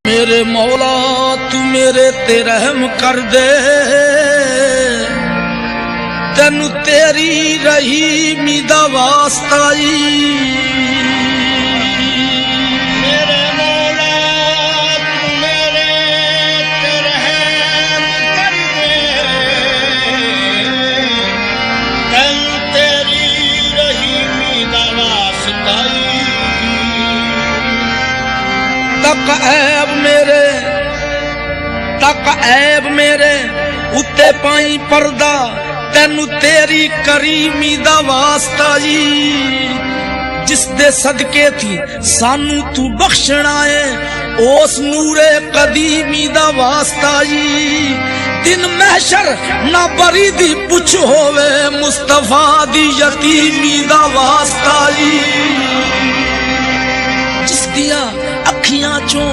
मेरे मौला तू मेरे ते रहम कर दे, तेनू तेरी रहीमी दा वास्ता मेरे मौला तू मेरे ते रहम कर दे, तेनू तेरी रहीमी दा वास्ता तक ऐब मेरे उत्ते पाई पर्दा, तेनू तेरी करीमी दा वास्ता जी। जिस दे सदके थी सानू तू बख्शना है, ओस नूरे कदीमी दा वास्ता जी। दिन महशर ना बरी दी पुछ होवे, मुस्तफा दी यतीमी दा वास्ता जी। जिस दिया अखियां चों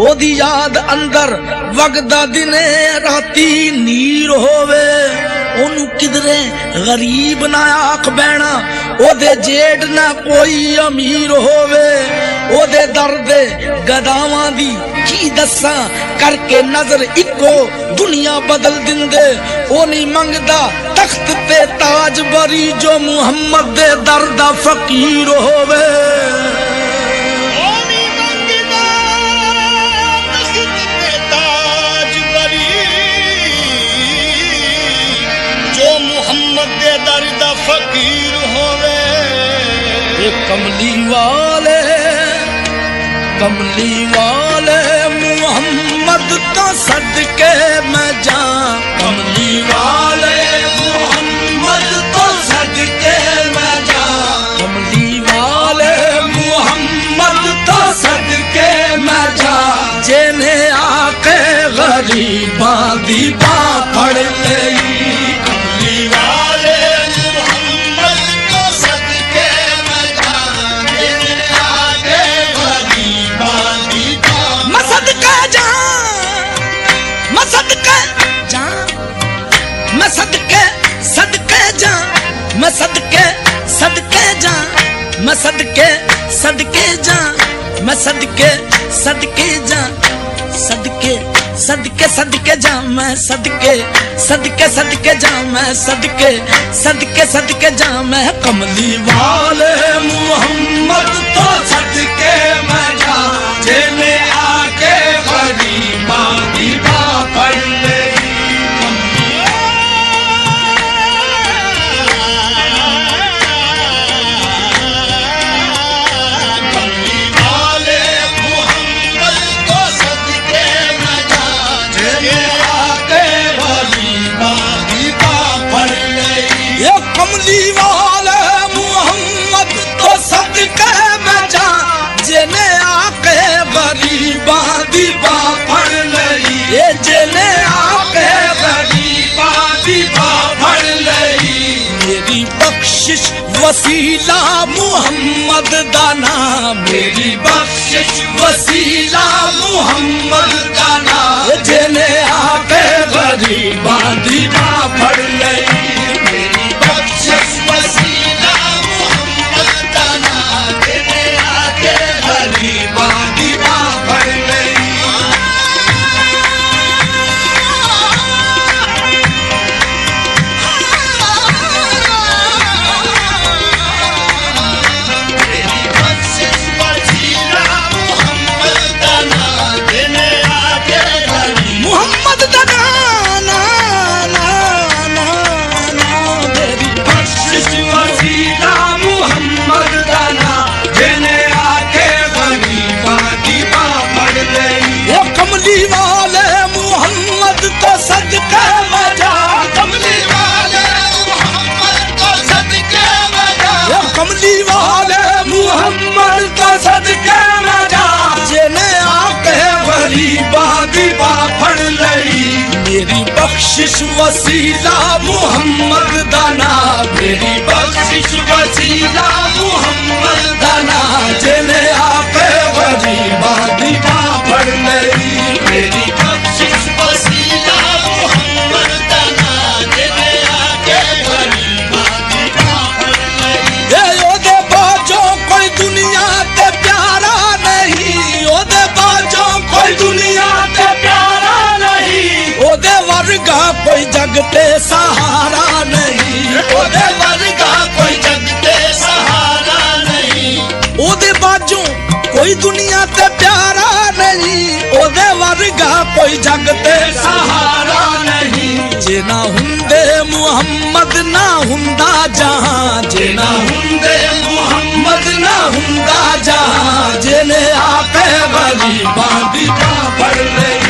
ओदी याद अंदर वगदा दिने राती नीर होवे, ओनू किधरे गरीब ना आख बैना, ओदे जेठ ना कोई अमीर होवे। ओदे दर्दे गदावां दी की दस्सां, करके नजर इको दुनिया बदल दिंदे। ओ नहीं मंगदा तख्त ते ताज बरी, जो मुहम्मद दे दर्दा फकीर होवे। फकीर होवे ये कमली वाले मुहम्मद तो सदके मैं जा। कमली वाले मुहम्मद तो सदके मैं जा। कमली वाले मुहम्मद तो सदके मैं जा। जेने आके गरीबां दी बां फड़ लई, मैं सदके जा, मैं सदके जा, मैं सदके जा, सदके जा, मैं सदके जा, मैं सदके जा, मैं कमली वाले मुहम्मद तो सदके मैं जा। जेने आके गरीबां दी बां फड़ ले, कमली वाले मुहम्मद तो सदके मैं जा। जेने आके गरीबां दी बां फड़ लई, ये जेने आके गरीबां दी बां फड़ लई। मेरी बख्शिश वसीला मुहम्मद दा नाम, मेरी बख्शिश वसीला मुहम्मद दा नाम। जेने आके गरीबां दी बां फड़ लई, कमली वाले मुहम्मद तो सदके मैं जा। कमली वाले मुहम्मद तो सदके मैं जा। कमली वाले मुहम्मद तो सदके मैं जा। जेने आके गरीबां दी बां फड़ लई, मेरी बख्शिश वसीला मुहम्मद दा नाम, मेरी बख्शिश वसीला मुहम्मद दा नाम। जेने आके गरीबां दी बां फड़ लई, मेरी बख्शिश वसीला मुहम्मद दा नाम। जेने आके गरीबां दी बां फड़ लई, ए ओदे बाजो कोई दुनिया ते प्यारा नहीं, ओदे बाजो कोई जग ते सहारा नहीं ओदे वर्गा कोई जग ते सहारा नहीं ओदे बाजू कोई दुनिया ते प्यारा नहीं ओदे वर्गा कोई जग ते सहारा नहीं जे ना हुंदे मुहम्मद ना हुंदा जहां जे ना हुंदे मुहम्मद ना हुंदा जहां जिने आपे गरीबां दी बांह फड़ लई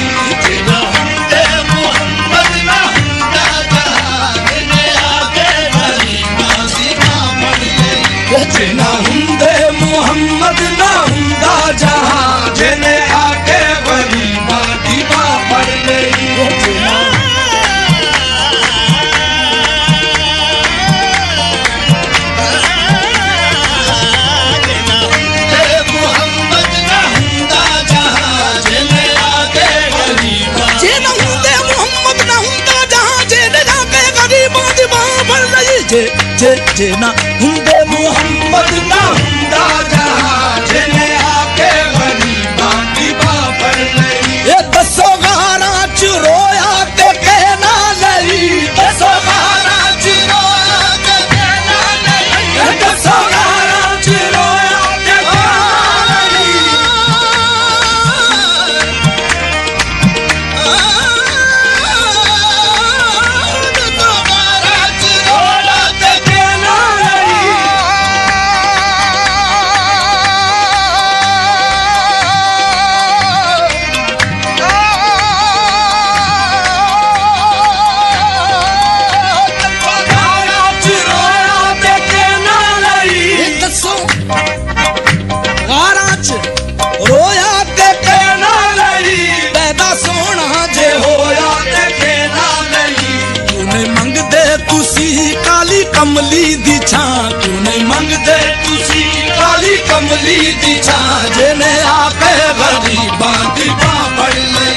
जे ना हुंदे मुहम्मद ना हुंदा जहां जिने आके गरीबां दी बांह फड़ लई जे ना हुंदे मुहम्मद ना हुंदा जहां जिने आके गरीबां दी बांह फड़ लई जे ना जे ना हुंदे मुहम्मद ना हुंदा जहां जिने आके गरीबां दी बांह फड़ लई ए दसो गारां च रोया ते कहना लई दसो गारां च रोया ते कहना लई दसो गारां च रोया ते कहना लई कमली दी छां क्यों नहीं मंगदे तुसी काली कमली दी छां जिने आपे गरीबां दी बांह फड़ लई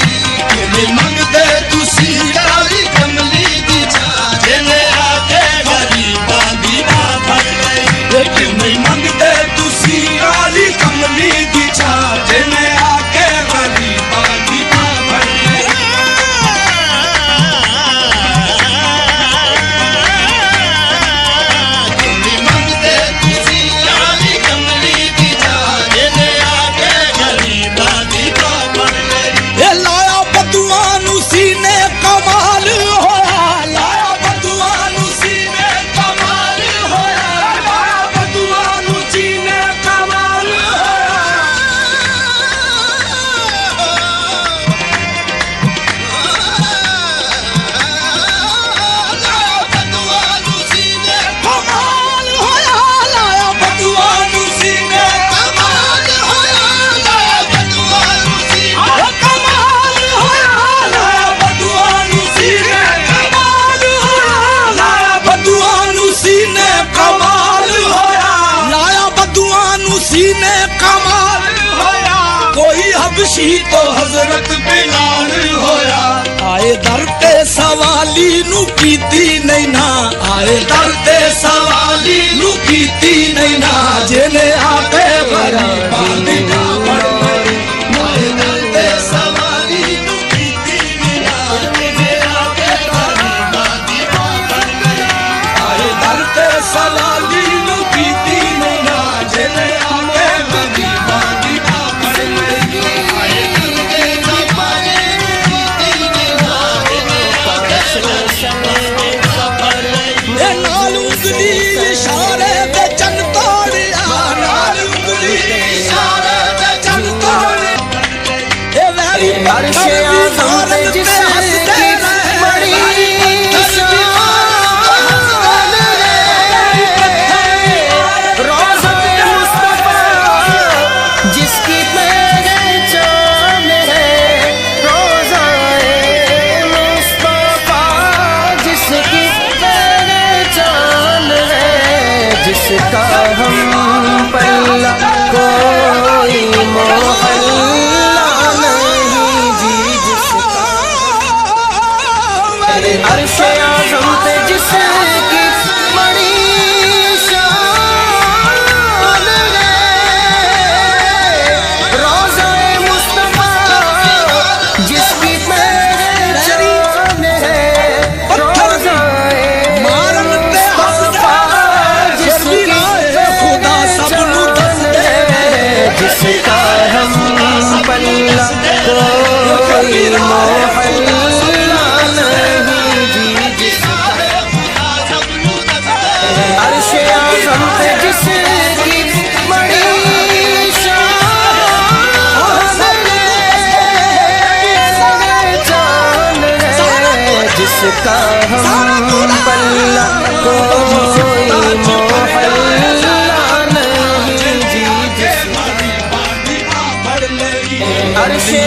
क्यों नहीं मंगदे तुसी काली कमली दी छां जिने आके गरीबां दी बांह फड़ लई क्यों नहीं मंगदे तुसी काली कमली दी छां जिने आके गरीबां दी बांह फड़ लई हबशी तो हजरत बिलाल होया आए दर ते सवाली नू कीती नहीं ना आए दर ते सवाली नू कीती नहीं ना जिने आपे गरीबां दी बांह फड़ लई आए दर ते सवाली नू कीती नहीं ना जिने आपे गरीबां दी बांह फड़ लई आए दर ते सवाली नू कीती नहीं ना जिने आपे गरीबां दी बांह फड़ लई इशारे ते चन तोड़िया जिसका हम पल्ला कोई मोहल्ला नहीं जी जिसका अर्शे आज़म पे जिसकी बड़ी शान है जिसका हम पल्ला कोई मोहल्ला नहीं जी जिसका अर्शे